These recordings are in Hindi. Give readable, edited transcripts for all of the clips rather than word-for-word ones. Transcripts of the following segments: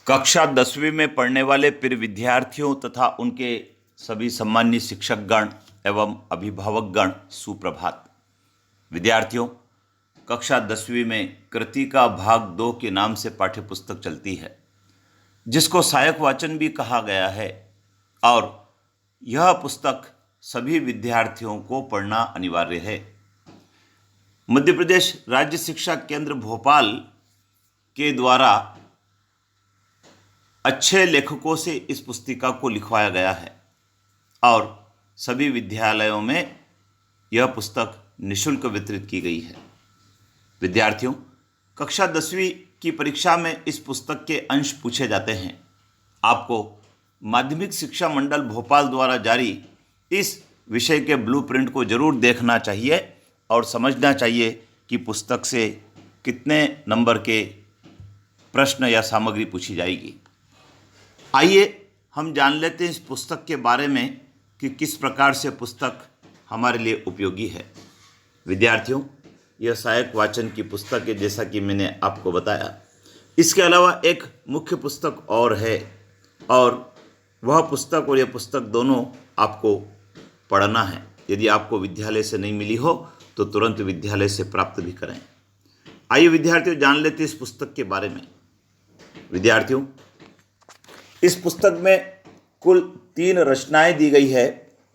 कक्षा 10वीं में पढ़ने वाले प्रिय विद्यार्थियों तथा उनके सभी सम्मानीय शिक्षकगण एवं अभिभावकगण सुप्रभात। विद्यार्थियों, कक्षा 10वीं में कृति का भाग 2 के नाम से पाठ्य पुस्तक चलती है, जिसको सहायक वाचन भी कहा गया है, और यह पुस्तक सभी विद्यार्थियों को पढ़ना अनिवार्य है। मध्य प्रदेश राज्य शिक्षा केंद्र भोपाल के द्वारा अच्छे लेखकों से इस पुस्तिका को लिखवाया गया है और सभी विद्यालयों में यह पुस्तक निःशुल्क वितरित की गई है। विद्यार्थियों, कक्षा 10वीं की परीक्षा में इस पुस्तक के अंश पूछे जाते हैं। आपको माध्यमिक शिक्षा मंडल भोपाल द्वारा जारी इस विषय के ब्लूप्रिंट को जरूर देखना चाहिए और समझना चाहिए कि पुस्तक से कितने नंबर के प्रश्न या सामग्री पूछी जाएगी। आइए हम जान लेते हैं इस पुस्तक के बारे में कि किस प्रकार से पुस्तक हमारे लिए उपयोगी है। विद्यार्थियों, यह सहायक वाचन की पुस्तक है, जैसा कि मैंने आपको बताया। इसके अलावा एक मुख्य पुस्तक और है, और वह पुस्तक और यह पुस्तक दोनों आपको पढ़ना है। यदि आपको विद्यालय से नहीं मिली हो तो तुरंत विद्यालय से प्राप्त भी करें। आइए विद्यार्थियों, जान लेते हैं इस पुस्तक के बारे में। विद्यार्थियों, इस पुस्तक में कुल 3 रचनाएं दी गई है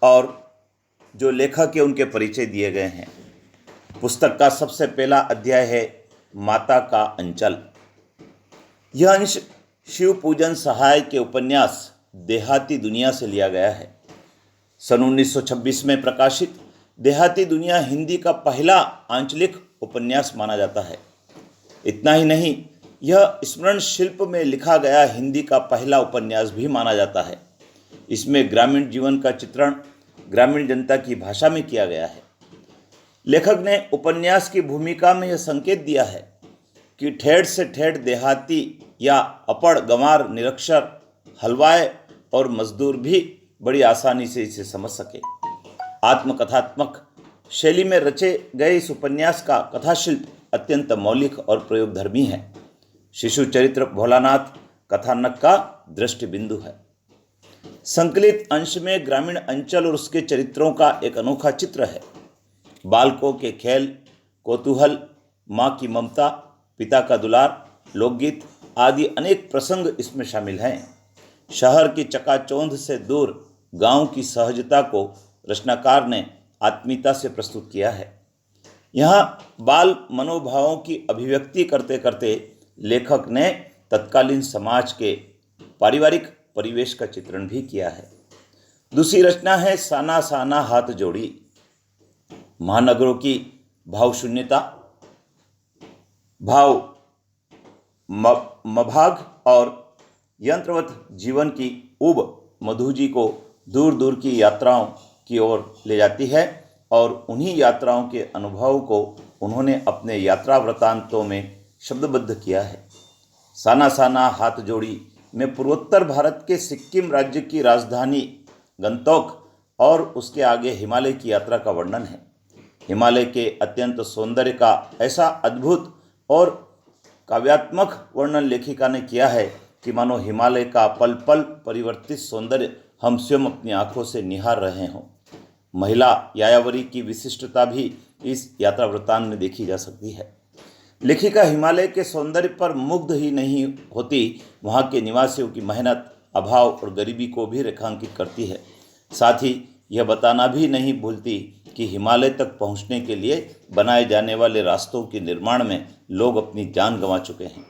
और जो लेखक है उनके परिचय दिए गए हैं। पुस्तक का सबसे पहला अध्याय है माता का अंचल। यह अंश शिव पूजन सहाय के उपन्यास देहाती दुनिया से लिया गया है। सन 1926 में प्रकाशित देहाती दुनिया हिंदी का पहला आंचलिक उपन्यास माना जाता है। इतना ही नहीं, यह स्मरण शिल्प में लिखा गया हिंदी का पहला उपन्यास भी माना जाता है। इसमें ग्रामीण जीवन का चित्रण ग्रामीण जनता की भाषा में किया गया है। लेखक ने उपन्यास की भूमिका में यह संकेत दिया है कि ठेठ से ठेठ देहाती या अपढ़ गंवार निरक्षर हलवाए और मजदूर भी बड़ी आसानी से इसे समझ सके। आत्मकथात्मक शैली में रचे गए इस उपन्यास का कथाशिल्प अत्यंत मौलिक और प्रयोगधर्मी है। शिशु चरित्र भोलानाथ कथानक का दृष्टि बिंदु है। संकलित अंश में ग्रामीण अंचल और उसके चरित्रों का एक अनोखा चित्र है। बालकों के खेल, कौतूहल, माँ की ममता, पिता का दुलार, लोकगीत आदि अनेक प्रसंग इसमें शामिल हैं। शहर की चकाचौंध से दूर गांव की सहजता को रचनाकार ने आत्मीयता से प्रस्तुत किया है। यहाँ बाल मनोभावों की अभिव्यक्ति करते करते लेखक ने तत्कालीन समाज के पारिवारिक परिवेश का चित्रण भी किया है। दूसरी रचना है साना साना हाथ जोड़ी। महानगरों की भावशून्यता, भाव मभाग और यंत्रवत जीवन की उब मधु जी को दूर दूर की यात्राओं की ओर ले जाती है, और उन्हीं यात्राओं के अनुभव को उन्होंने अपने यात्रा वृतांतों में शब्दबद्ध किया है। साना साना हाथ जोड़ी में पूर्वोत्तर भारत के सिक्किम राज्य की राजधानी गंगटोक और उसके आगे हिमालय की यात्रा का वर्णन है। हिमालय के अत्यंत सौंदर्य का ऐसा अद्भुत और काव्यात्मक वर्णन लेखिका ने किया है कि मानो हिमालय का पल पल परिवर्तित सौंदर्य हम स्वयं अपनी आंखों से निहार रहे हों। महिला यायावरी की विशिष्टता भी इस यात्रा वृत्तांत में देखी जा सकती है। लेखिका हिमालय के सौंदर्य पर मुग्ध ही नहीं होती, वहाँ के निवासियों की मेहनत, अभाव और गरीबी को भी रेखांकित करती है। साथ ही यह बताना भी नहीं भूलती कि हिमालय तक पहुँचने के लिए बनाए जाने वाले रास्तों के निर्माण में लोग अपनी जान गंवा चुके हैं।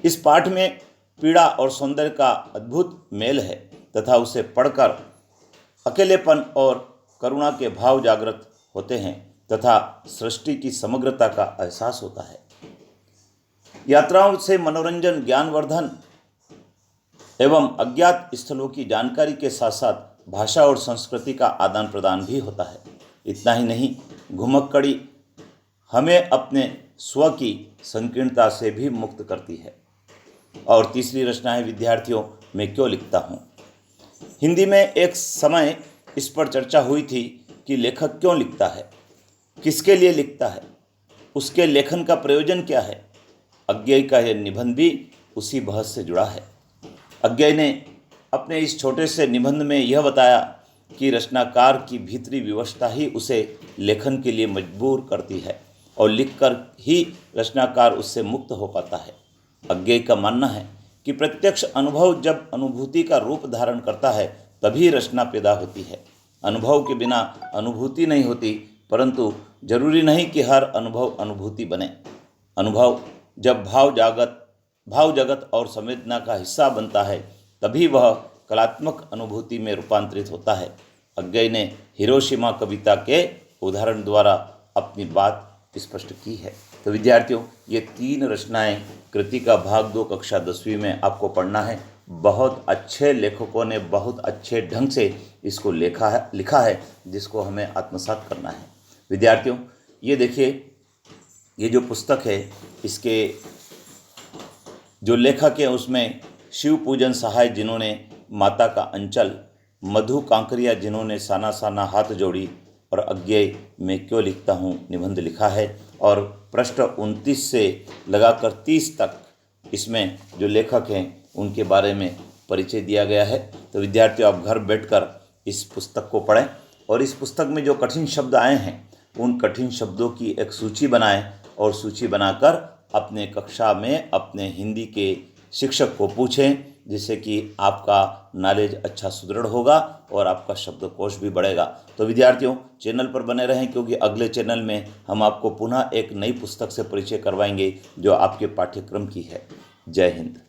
इस पाठ में पीड़ा और सौंदर्य का अद्भुत मेल है तथा उसे पढ़कर अकेलेपन और करुणा के भाव जागृत होते हैं तथा सृष्टि की समग्रता का एहसास होता है। यात्राओं से मनोरंजन, ज्ञानवर्धन एवं अज्ञात स्थलों की जानकारी के साथ साथ भाषा और संस्कृति का आदान प्रदान भी होता है। इतना ही नहीं, घुमक्कड़ी हमें अपने स्व की संकीर्णता से भी मुक्त करती है। और तीसरी रचना है विद्यार्थियों, मैं क्यों लिखता हूँ। हिंदी में एक समय इस पर चर्चा हुई थी कि लेखक क्यों लिखता है, किसके लिए लिखता है, उसके लेखन का प्रयोजन क्या है। अज्ञेय का यह निबंध भी उसी बहस से जुड़ा है। अज्ञेय ने अपने इस छोटे से निबंध में यह बताया कि रचनाकार की भीतरी विवशता ही उसे लेखन के लिए मजबूर करती है और लिखकर ही रचनाकार उससे मुक्त हो पाता है। अज्ञेय का मानना है कि प्रत्यक्ष अनुभव जब अनुभूति का रूप धारण करता है तभी रचना पैदा होती है। अनुभव के बिना अनुभूति नहीं होती, परंतु जरूरी नहीं कि हर अनुभव अनुभूति बने। अनुभव जब भाव जगत और संवेदना का हिस्सा बनता है तभी वह कलात्मक अनुभूति में रूपांतरित होता है। अज्ञेय ने हिरोशिमा कविता के उदाहरण द्वारा अपनी बात स्पष्ट की है। तो विद्यार्थियों, ये 3 रचनाएं कृति का भाग 2 कक्षा 10वीं में आपको पढ़ना है। बहुत अच्छे लेखकों ने बहुत अच्छे ढंग से इसको लिखा है जिसको हमें आत्मसात करना है। विद्यार्थियों, ये देखिए, ये जो पुस्तक है इसके जो लेखक हैं उसमें शिव पूजन सहाय जिन्होंने माता का अंचल, मधु कांकरिया जिन्होंने साना साना हाथ जोड़ी और अज्ञेय मैं क्यों लिखता हूँ निबंध लिखा है। और पृष्ठ 29 से लगाकर 30 तक इसमें जो लेखक हैं उनके बारे में परिचय दिया गया है। तो विद्यार्थियों, आप घर बैठकर इस पुस्तक को पढ़ें और इस पुस्तक में जो कठिन शब्द आए हैं उन कठिन शब्दों की एक सूची बनाएं और सूची बनाकर अपने कक्षा में अपने हिंदी के शिक्षक को पूछें, जिससे कि आपका नॉलेज अच्छा सुदृढ़ होगा और आपका शब्दकोश भी बढ़ेगा। तो विद्यार्थियों, चैनल पर बने रहें, क्योंकि अगले चैनल में हम आपको पुनः एक नई पुस्तक से परिचय करवाएंगे जो आपके पाठ्यक्रम की है। जय हिंद।